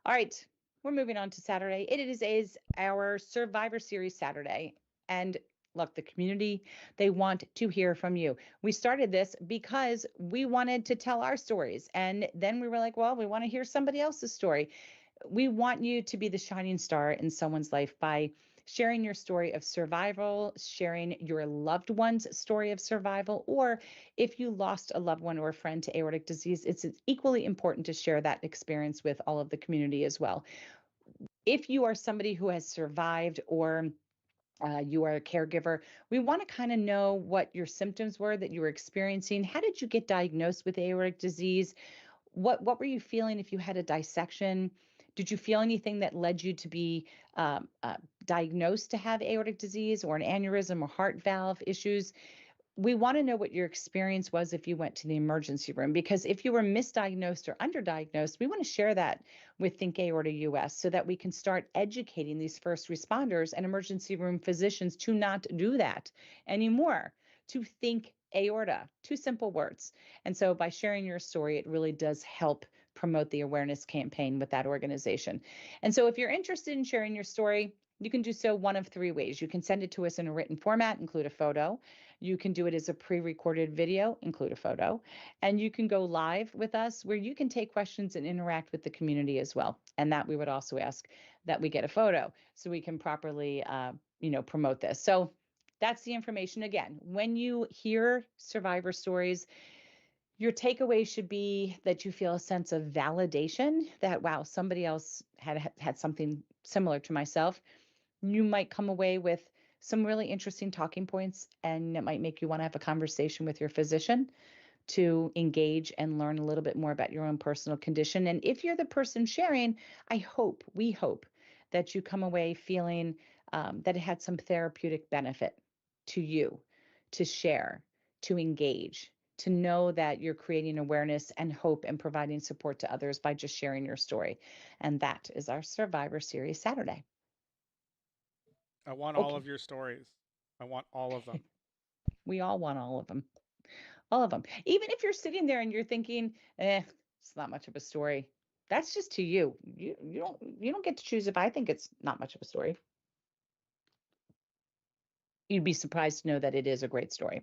All right, we're moving on to Saturday. It is our Survivor Series Saturday. And look, the community, they want to hear from you. We started this because we wanted to tell our stories. And then we were like, well, we want to hear somebody else's story. We want you to be the shining star in someone's life by sharing your story of survival, sharing your loved one's story of survival, or if you lost a loved one or a friend to aortic disease, it's equally important to share that experience with all of the community as well. If you are somebody who has survived or you are a caregiver, we want to kind of know what your symptoms were that you were experiencing. How did you get diagnosed with aortic disease? What were you feeling if you had a dissection? Did you feel anything that led you to be diagnosed to have aortic disease or an aneurysm or heart valve issues? We want to know what your experience was if you went to the emergency room, because if you were misdiagnosed or underdiagnosed, we want to share that with Think Aorta US so that we can start educating these first responders and emergency room physicians to not do that anymore, to think aorta, two simple words. And so by sharing your story, it really does help promote the awareness campaign with that organization. And so if you're interested in sharing your story, you can do so one of three ways. You can send it to us in a written format, include a photo. You can do it as a pre-recorded video, include a photo, and you can go live with us where you can take questions and interact with the community as well. And that we would also ask that we get a photo so we can properly, promote this. So that's the information. Again, when you hear survivor stories, your takeaway should be that you feel a sense of validation that, wow, somebody else had something similar to myself. You might come away with some really interesting talking points, and it might make you want to have a conversation with your physician to engage and learn a little bit more about your own personal condition. And if you're the person sharing, we hope that you come away feeling that it had some therapeutic benefit to you to share, to engage, to know that you're creating awareness and hope and providing support to others by just sharing your story. And that is our Survivor Series Saturday. I want all Okay. of your stories. I want all of them. We all want all of them. All of them. Even if you're sitting there and you're thinking, it's not much of a story. That's just to you. You don't get to choose if I think it's not much of a story. You'd be surprised to know that it is a great story.